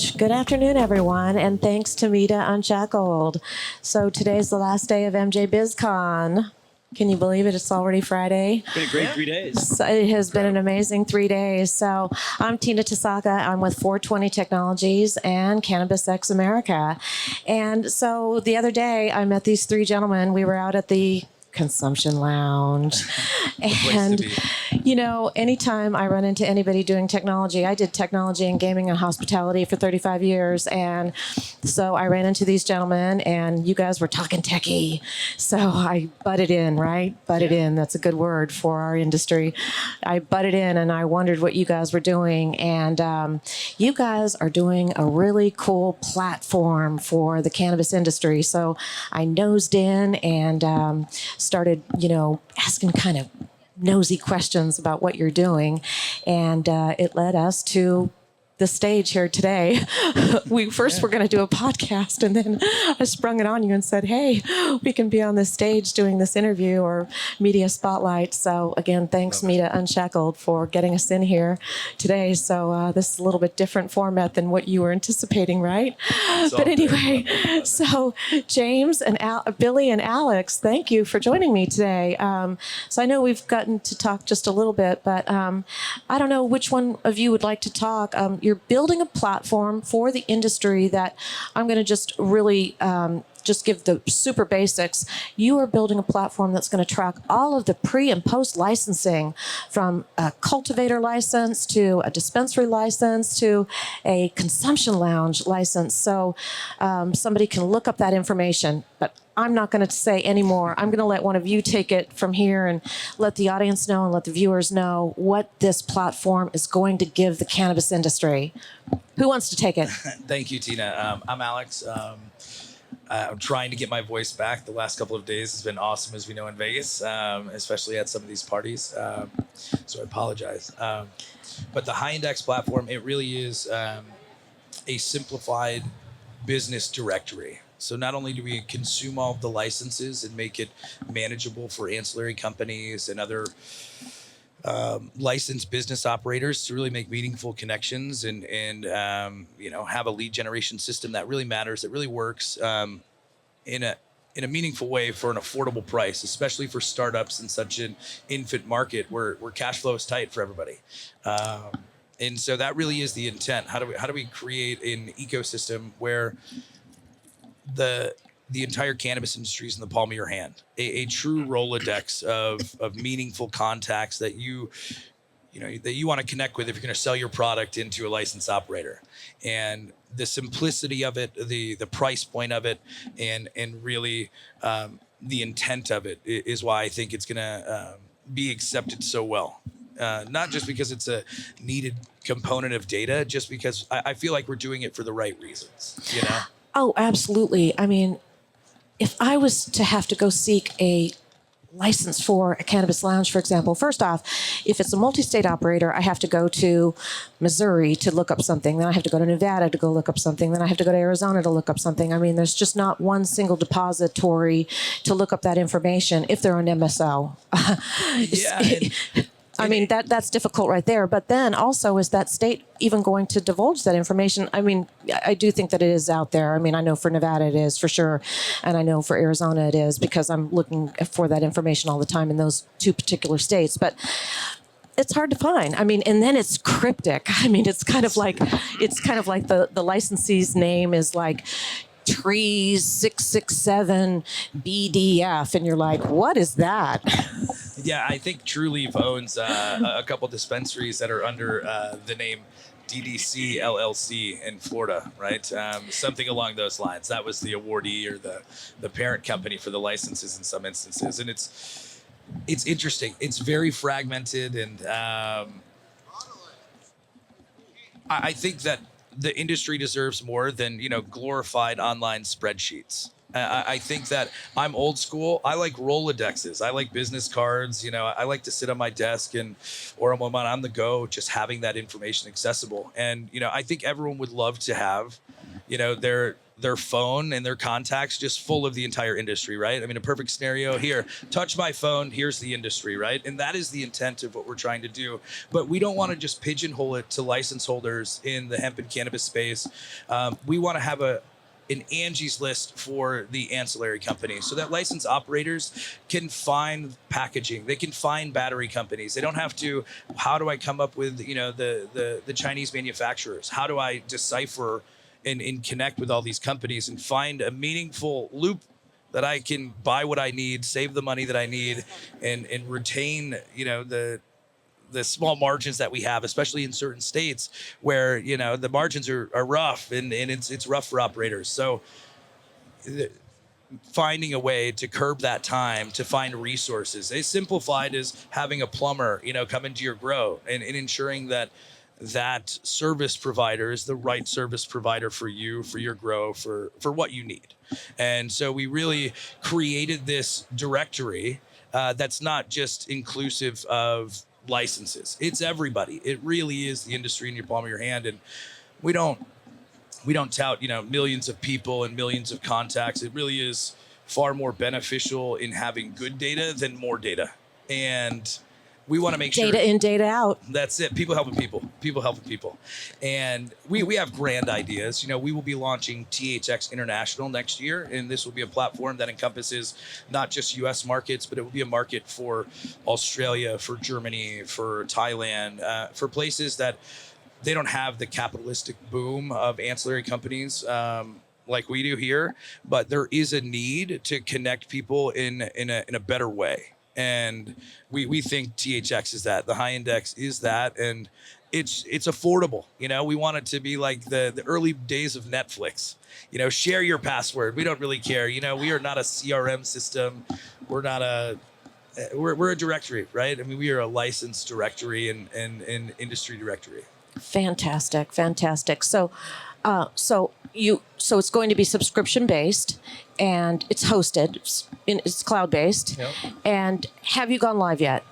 much. Good afternoon, everyone, and thanks to Mita Unshackled. So today's the last day of MJBIZCon. Can you believe it? It's already Friday. It's been a great 3 days. So it has been an amazing 3 days. So I'm Tina Tasaka. I'm with 420 Technologies and Cannabis X America. And so the other day I met these three gentlemen. We were out at the Consumption Lounge. And, you know, anytime I run into anybody doing technology, I did technology and gaming and hospitality for 35 years. And so I ran into these gentlemen and you guys were talking techie. So I butted in, right? Butted in. That's a good word for our industry. I butted in and I wondered what you guys were doing. And you guys are doing a really cool platform for the cannabis industry. So I nosed in and started, you know, asking kind of nosy questions about what you're doing. And it led us to the stage here today. We first were going to do a podcast, and then I sprung it on you and said, hey, we can be on this stage doing this interview or media spotlight. So again, thanks Mita Unshackled for getting us in here today. So this is a little bit different format than what you were anticipating, right? But anyway, so James and Billy and Alex, thank you for joining me today. So I know we've gotten to talk just a little bit, but I don't know which one of you would like to talk. You're building a platform for the industry that I'm going to just really just give the super basics. You are building a platform that's going to track all of the pre and post licensing, from a cultivator license to a dispensary license to a consumption lounge license. So somebody can look up that information, but I'm not going to say any more. I'm going to let one of you take it from here and let the audience know and let the viewers know what this platform is going to give the cannabis industry. Who wants to take it? Thank you, Tina. I'm Alex. I'm trying to get my voice back. The last couple of days has been awesome, as we know, in Vegas, especially at some of these parties. So I apologize. But the High Index platform, it really is a simplified business directory. So not only do we consume all of the licenses and make it manageable for ancillary companies and other licensed business operators to really make meaningful connections and you know, have a lead generation system that really matters, that really works in a meaningful way for an affordable price, especially for startups in such an infant market where cash flow is tight for everybody. And so that really is the intent. How do we create an ecosystem where the entire cannabis industry is in the palm of your hand, a true Rolodex of meaningful contacts that you want to connect with if you're going to sell your product into a licensed operator. And the simplicity of it, the price point of it, and really the intent of it is why I think it's going to be accepted so well. Not just because it's a needed component of data, just because I feel like we're doing it for the right reasons, you know? Oh, absolutely. I mean, if I was to have to go seek a license for a cannabis lounge, for example, first off, if it's a multi-state operator, I have to go to Missouri to look up something. Then I have to go to Nevada to go look up something. Then I have to go to Arizona to look up something. I mean, there's just not one single depository to look up that information if they're an MSO. Yeah. I mean, that's difficult right there. But then also, is that state even going to divulge that information? I mean, I do think that it is out there. I mean, I know for Nevada it is for sure. And I know for Arizona it is, because I'm looking for that information all the time in those two particular states. But it's hard to find. I mean, and then it's cryptic. I mean, it's kind of like the licensee's name is like Trees 667 BDF, and you're like, what is that? Yeah, I think Trulieve owns a couple dispensaries that are under the name DDC LLC in Florida, right? Something along those lines. That was the awardee or the parent company for the licenses in some instances, and it's interesting. It's very fragmented, and I think that the industry deserves more than, you know, glorified online spreadsheets. I think that I'm old school. I like Rolodexes. I like business cards. I like to sit on my desk or when I'm on the go, just having that information accessible. And, I think everyone would love to have, their phone and their contacts just full of the entire industry, right? I mean, a perfect scenario here, touch my phone, here's the industry, right? And that is the intent of what we're trying to do. But we don't want to just pigeonhole it to license holders in the hemp and cannabis space. We want to have an Angie's List for the ancillary companies so that license operators can find packaging. They can find battery companies. They don't have to, how do I come up with, the Chinese manufacturers? How do I decipher and connect with all these companies and find a meaningful loop that I can buy what I need, save the money that I need, and retain, the small margins that we have, especially in certain states where, the margins are rough and it's rough for operators. So finding a way to curb that time, to find resources, as simplified as having a plumber, come into your grow and ensuring that service provider is the right service provider for you, for your grow, for what you need. And so we really created this directory that's not just inclusive of licenses. It's everybody. It really is the industry in your palm of your hand. And we don't tout, millions of people and millions of contacts. It really is far more beneficial in having good data than more data. And we want to make sure data in, data out. That's it. People helping people. And we have grand ideas. We will be launching THX International next year, and this will be a platform that encompasses not just US markets, but it will be a market for Australia, for Germany, for Thailand, for places that they don't have the capitalistic boom of ancillary companies like we do here, but there is a need to connect people in a better way. And we think THX is that. The high index is that, and it's affordable. We want it to be like the early days of Netflix. Share your password. We don't really care. We are not a CRM system. We're not we're a directory, right? I mean, we are a licensed directory and industry directory. Fantastic. So it's going to be subscription based, and it's hosted. It's cloud based. Yep. And have you gone live yet?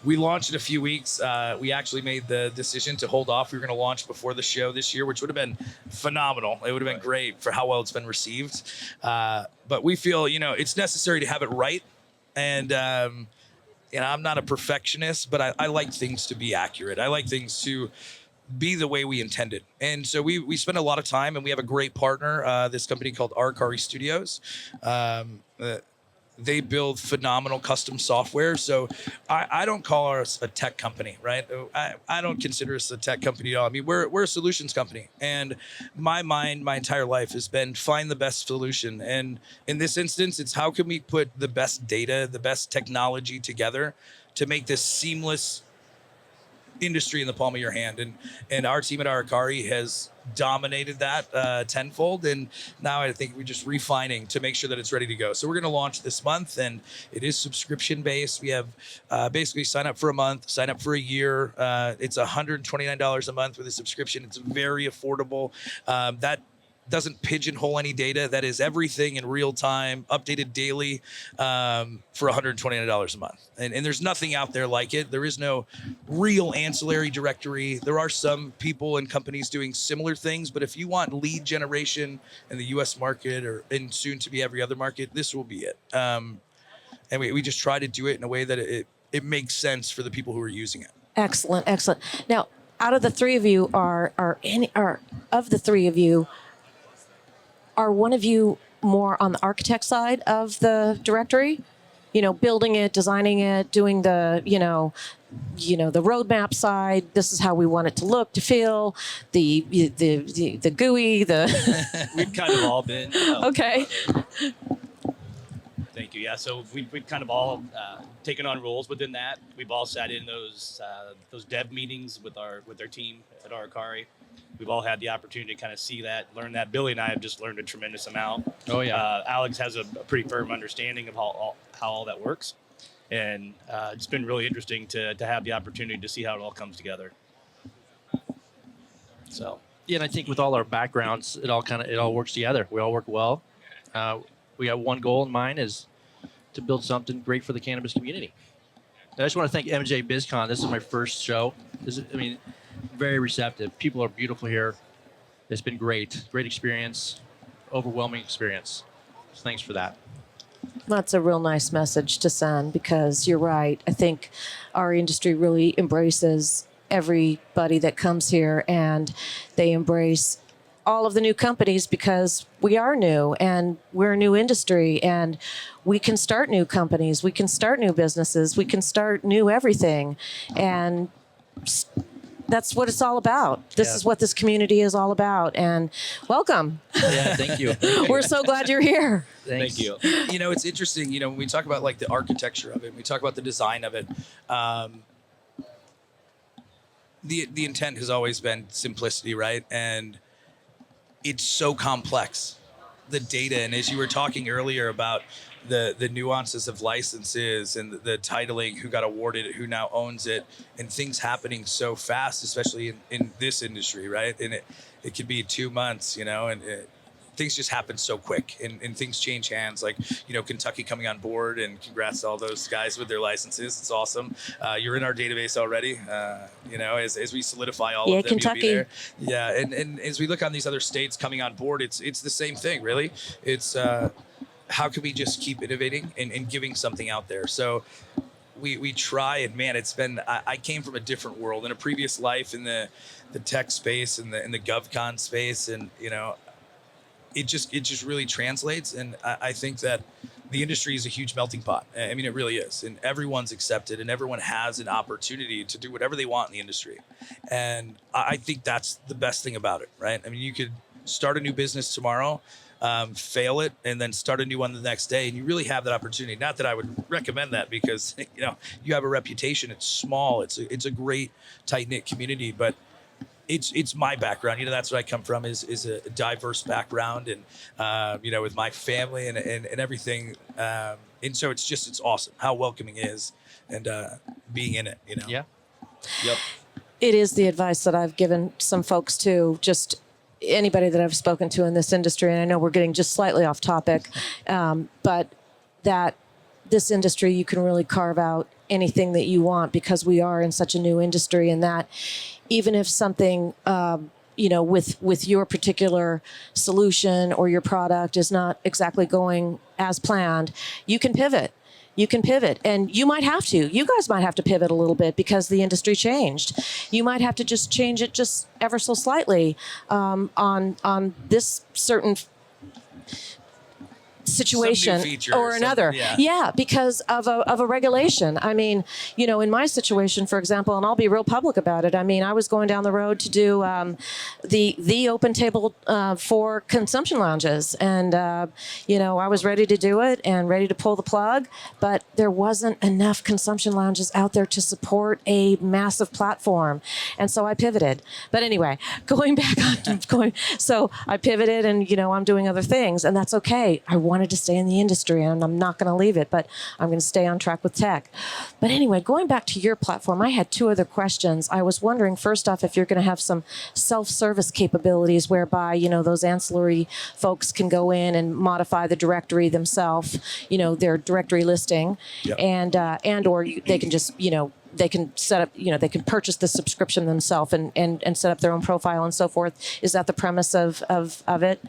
We launched in a few weeks. We actually made the decision to hold off. We were going to launch before the show this year, which would have been phenomenal. It would have been great for how well it's been received. But we feel, it's necessary to have it right. And I'm not a perfectionist, but I like things to be accurate. I like things to be the way we intended. And so we spend a lot of time, and we have a great partner, this company called Arcari Studios. They build phenomenal custom software. So I don't call us a tech company, right? I don't consider us a tech company at all. I mean, we're a solutions company. And my entire life has been find the best solution. And in this instance, it's how can we put the best data, the best technology together to make this seamless industry in the palm of your hand. And our team at Arcari has dominated that tenfold, and now I think we're just refining to make sure that it's ready to go. So we're going to launch this month, and it is subscription based. We have basically sign up for a month, sign up for a year. It's $129 a month with a subscription. It's very affordable. That doesn't pigeonhole any data. That is everything in real time, updated daily, for $129 a month. And there's nothing out there like it. There is no real ancillary directory. There are some people and companies doing similar things, but if you want lead generation in the US market or in soon to be every other market, this will be it. And we just try to do it in a way that it makes sense for the people who are using it. Excellent. Now, out of the three of you are one of you more on the architect side of the directory? Building it, designing it, doing the, the roadmap side. This is how we want it to look, to feel. The GUI. We've kind of all been. Okay. Thank you. Yeah. So we've kind of all taken on roles within that. We've all sat in those dev meetings with our team at Arcari. We've all had the opportunity to kind of see that, learn that. Billy and I have just learned a tremendous amount. Oh, yeah. Alex has a pretty firm understanding of how all that works. And it's been really interesting to have the opportunity to see how it all comes together. So. Yeah, and I think with all our backgrounds, it all works together. We all work well. We got one goal in mind, is to build something great for the cannabis community. I just want to thank MJBIZCon. This is my first show. Very receptive. People are beautiful here. It's been great. Great experience. Overwhelming experience. So thanks for that. That's a real nice message to send, because you're right. I think our industry really embraces everybody that comes here, and they embrace all of the new companies because we are new and we're a new industry, and we can start new companies, we can start new businesses, we can start new everything. And that's what it's all about. This is what this community is all about. And welcome. Yeah, thank you. We're so glad you're here. Thanks. Thank you. You know, it's interesting, when we talk about like the architecture of it, we talk about the design of it. The intent has always been simplicity, right? And it's so complex, the data. And as you were talking earlier about the nuances of licenses and the titling, who got awarded it, who now owns it, and things happening so fast, especially in this industry, right? And it could be 2 months, and things just happen so quick, and things change hands. Like, Kentucky coming on board, and congrats to all those guys with their licenses. It's awesome. You're in our database already. As we solidify all of them, Kentucky. you'll be there. Yeah, and as we look on these other states coming on board, it's the same thing, really. It's how can we just keep innovating and giving something out there? So we try, and man, it's been, I came from a different world in a previous life in the tech space and the GovCon space, and it just really translates. And I think that the industry is a huge melting pot. I mean, it really is. And everyone's accepted, and everyone has an opportunity to do whatever they want in the industry. And I think that's the best thing about it, right? I mean, you could start a new business tomorrow, fail it, and then start a new one the next day. And you really have that opportunity. Not that I would recommend that, because, you have a reputation. It's small. It's a great, tight-knit community, but it's my background. That's what I come from, is a diverse background, and with my family and everything. And so it's awesome how welcoming it is, and being in it. Yeah. Yep. It is the advice that I've given some folks too, just anybody that I've spoken to in this industry. And I know we're getting just slightly off topic, but that this industry, you can really carve out anything that you want, because we are in such a new industry, and that even if something, with your particular solution or your product is not exactly going as planned, you can pivot. You can pivot, and you might have to. You guys might have to pivot a little bit because the industry changed. You might have to just change it just ever so slightly on this certain situation or another. Yeah, because of a regulation. I mean, in my situation, for example, and I'll be real public about it. I mean, I was going down the road to do the open table for consumption lounges, and I was ready to do it and ready to pull the plug, but there wasn't enough consumption lounges out there to support a massive platform, and so I pivoted. But anyway, so I pivoted, and I'm doing other things, and that's okay. I wanted to stay in the industry, and I'm not going to leave it, but I'm going to stay on track with tech. But anyway, going back to your platform, I had two other questions. I was wondering, first off, if you're going to have some self-service capabilities whereby, those ancillary folks can go in and modify the directory themselves, their directory listing, and or they can just, they can set up, they can purchase the subscription themselves and set up their own profile and so forth. Is that the premise of it?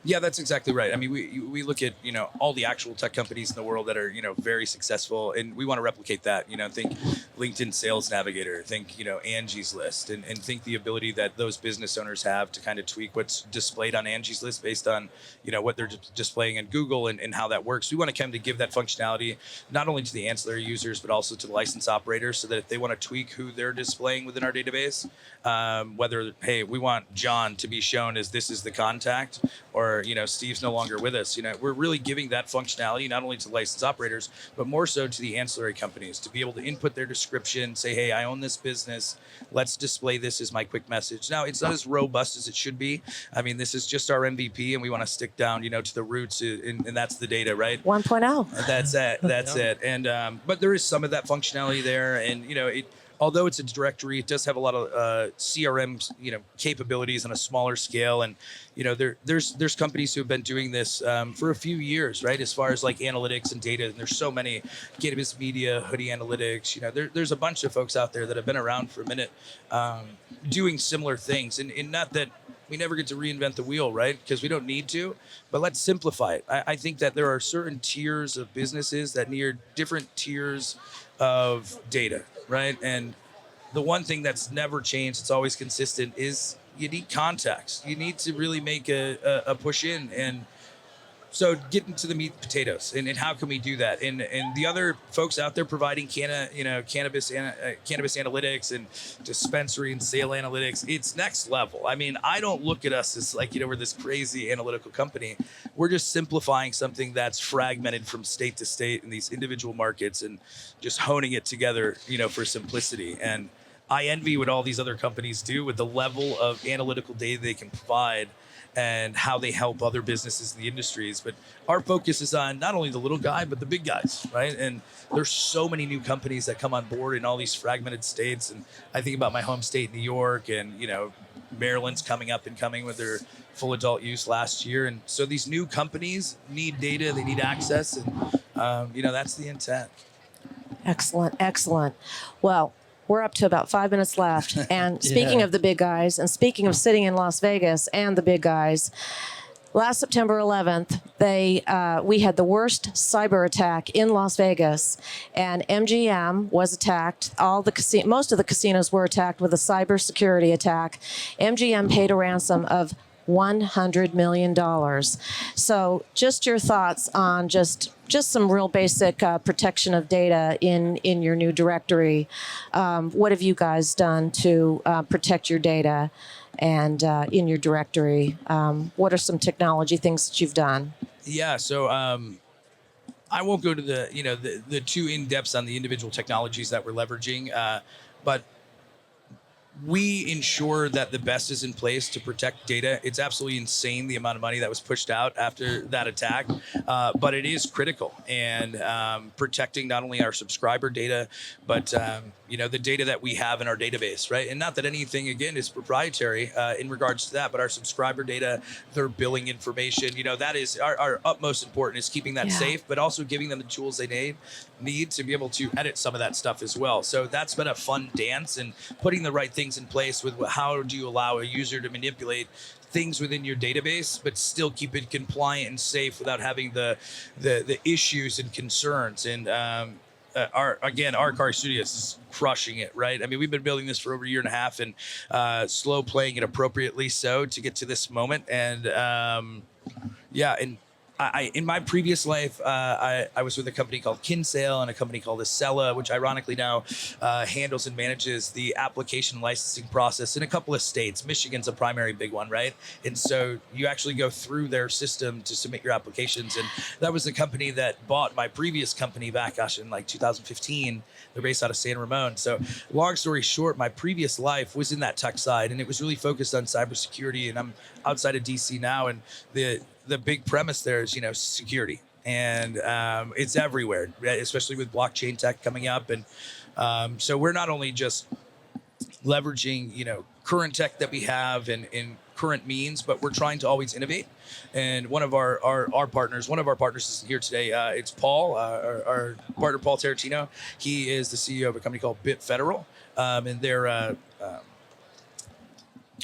Yeah, that's exactly right. I mean, we look at, all the actual tech companies in the world that are, very successful, and we want to replicate that. Think LinkedIn Sales Navigator, think, Angie's List, and think the ability that those business owners have to kind of tweak what's displayed on Angie's List based on, what they're displaying in Google and how that works. We want to come to give that functionality not only to the ancillary users, but also to the license operators, so that if they want to tweak who they're displaying within our database, whether, hey, we want John to be shown as this is the contact, or, Steve's no longer with us, we're really giving that functionality not only to license operators, but more so to the ancillary companies to be able to input their description, say, hey, I own this business. Let's display this as my quick message. Now, it's not as robust as it should be. I mean, this is just our MVP, and we want to stick down, to the roots, and that's the data, right? 1.0. That's it. That's it. And but there is some of that functionality there, and although it's a directory, it does have a lot of CRM, capabilities on a smaller scale. And, there's companies who have been doing this for a few years, right? As far as like analytics and data, and there's so many, Cannabis Media, Hoodie Analytics, there's a bunch of folks out there that have been around for a minute doing similar things. And not that we never get to reinvent the wheel, right? Because we don't need to, but let's simplify it. I think that there are certain tiers of businesses that need different tiers of data, right? And the one thing that's never changed, it's always consistent, is you need context. You need to really make a push in. And so get into the meat and potatoes, and how can we do that? And the other folks out there providing cannabis analytics and dispensary and sale analytics, it's next level. I mean, I don't look at us as like, we're this crazy analytical company. We're just simplifying something that's fragmented from state to state in these individual markets and just honing it together, for simplicity. And I envy what all these other companies do with the level of analytical data they can provide and how they help other businesses in the industries. But our focus is on not only the little guy, but the big guys, right? And there's so many new companies that come on board in all these fragmented states. And I think about my home state, New York, and, Maryland's coming with their full adult use last year. And so these new companies need data, they need access. And, that's the intent. Excellent. Well, we're up to about 5 minutes left. And speaking of the big guys, and speaking of sitting in Las Vegas and the big guys, last September 11th, we had the worst cyber attack in Las Vegas, and MGM was attacked. Most of the casinos were attacked with a cybersecurity attack. MGM paid a ransom of $100 million. So just your thoughts on just some real basic protection of data in your new directory. What have you guys done to protect your data and in your directory? What are some technology things that you've done? Yeah, so I won't go to the too in-depth on the individual technologies that we're leveraging, but we ensure that the best is in place to protect data. It's absolutely insane the amount of money that was pushed out after that attack, but it is critical. And protecting not only our subscriber data, but the data that we have in our database, right? And not that anything, again, is proprietary in regards to that, but our subscriber data, their billing information, that is our utmost important, is keeping that safe, but also giving them the tools they need to be able to edit some of that stuff as well. So that's been a fun dance, and putting the right things in place with how do you allow a user to manipulate things within your database, but still keep it compliant and safe without having the issues and concerns. And our Kari Studios is crushing it, right? I mean, we've been building this for over a year and a half, and slow playing it appropriately so to get to this moment. And and I in my previous life, I was with a company called Kinsale and a company called Acela, which ironically now handles and manages the application licensing process in a couple of states. Michigan's a primary big one, right? And so you actually go through their system to submit your applications. And that was the company that bought my previous company back, in like 2015. They're based out of San Ramon. So long story short, my previous life was in that tech side, and it was really focused on cybersecurity. And I'm outside of DC now, and the big premise there is, security, and it's everywhere, right? Especially with blockchain tech coming up. And so we're not only just leveraging, current tech that we have and current means, but we're trying to always innovate. And one of our partners is here today. It's Paul, our partner, Paul Tarantino. He is the CEO of a company called Bit Federal, and they're a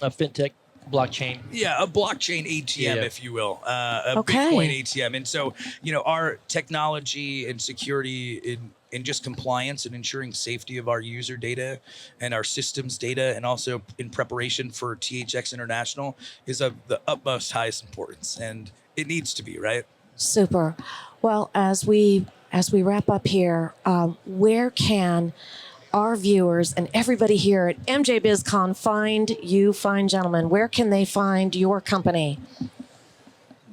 fintech. Blockchain. Yeah, a blockchain ATM, if you will, Okay. Bitcoin ATM. And so, our technology and security in just compliance and ensuring safety of our user data and our systems data, and also in preparation for THX International, is of the utmost highest importance. And it needs to be, right? Super. Well, as we wrap up here, where can our viewers and everybody here at MJBIZCon find you fine gentlemen? Where can they find your company?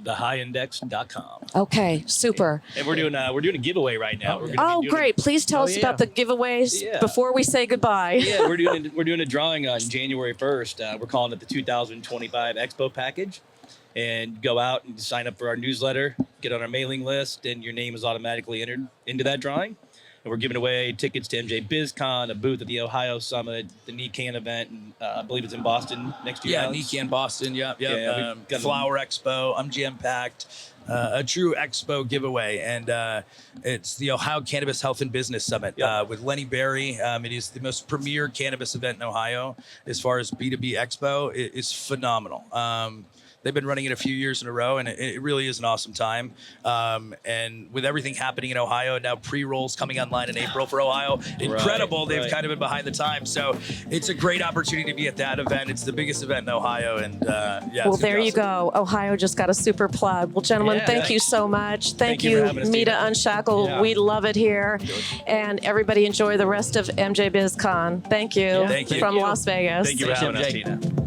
TheHighIndex.com. Okay, super. And we're doing a giveaway right now. Great. Please tell us about the giveaways before we say goodbye. Yeah, we're doing a drawing on January 1st. We're calling it the 2025 Expo Package. And go out and sign up for our newsletter, get on our mailing list, and your name is automatically entered into that drawing. And we're giving away tickets to MJBIZCon, a booth at the Ohio Summit, the NECAN event, and I believe it's in Boston next year. Yeah, Alex. NECAN Boston. Yep. Yeah, we've got Flower Expo. I'm jam-packed. A true expo giveaway, and it's the Ohio Cannabis Health and Business Summit with Lenny Berry. It is the most premier cannabis event in Ohio as far as B2B expo. It is phenomenal. They've been running it a few years in a row, and it really is an awesome time. And with everything happening in Ohio, now pre-rolls coming online in April for Ohio, incredible. They've kind of been behind the times. So it's a great opportunity to be at that event. It's the biggest event in Ohio. And well, there you go. Ohio just got a super plug. Well, gentlemen, thank you so much. Thank you, for having us, Mita Tina. Unshackled. Yeah. We love it here. And everybody enjoy the rest of MJBIZCon. Thank you. Thank you. From Las Vegas. Thank you for having us, MJ. Tina.